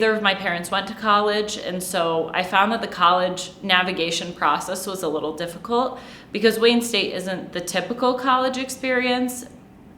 Neither of my parents went to college, and so I found that the college navigation process was a little difficult because Wayne State isn't the typical college experience.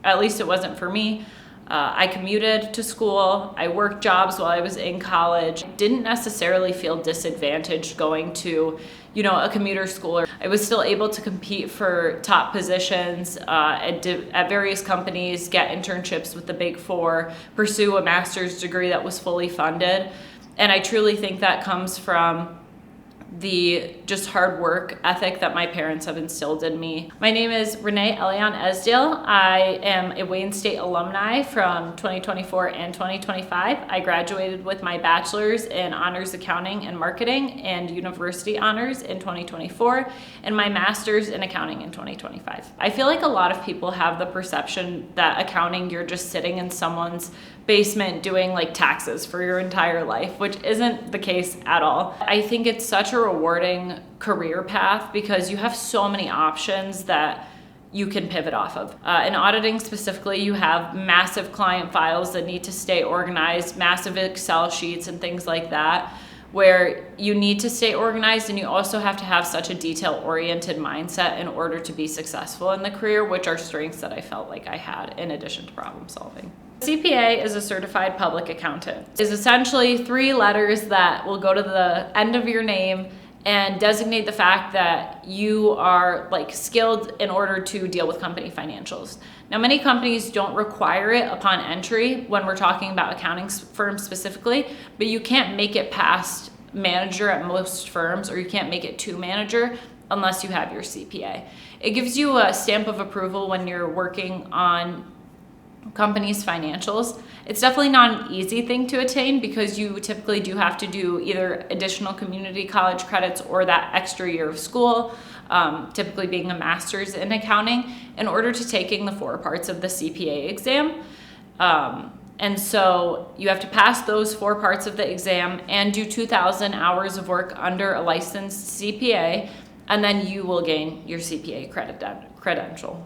At least it wasn't for me. I commuted to school. I worked jobs while I was in college. Didn't necessarily feel disadvantaged going to, a commuter school. I was still able to compete for top positions at various companies, get internships with the Big Four, pursue a master's degree that was fully funded. And I truly think that comes from the just hard work ethic that my parents have instilled in me. My name is Renée Elian Esdale. I am a Wayne State alumni from 2024 and 2025. I graduated with my bachelor's in honors accounting and marketing and university honors in 2024 and my master's in accounting in 2025. I feel like a lot of people have the perception that accounting, you're just sitting in someone's basement doing like taxes for your entire life, which isn't the case at all. I think it's such a rewarding career path because you have so many options that you can pivot off of. In auditing specifically, you have massive client files that need to stay organized, massive Excel sheets and things like that, where you need to stay organized, and you also have to have such a detail-oriented mindset in order to be successful in the career, which are strengths that I felt like I had in addition to problem solving. CPA is a certified public accountant. It is essentially 3 letters that will go to the end of your name and designate the fact that you are skilled in order to deal with company financials. Now, many companies don't require it upon entry when we're talking about accounting firms specifically, but you can't make it past manager at most firms, or you can't make it to manager unless you have your CPA. It gives you a stamp of approval when you're working on companies' financials. It's definitely not an easy thing to attain because you typically do have to do either additional community college credits or that extra year of school, typically being a master's in accounting, in order to taking the 4 parts of the CPA exam. And so you have to pass those 4 parts of the exam and do 2,000 hours of work under a licensed CPA, and then you will gain your CPA credential.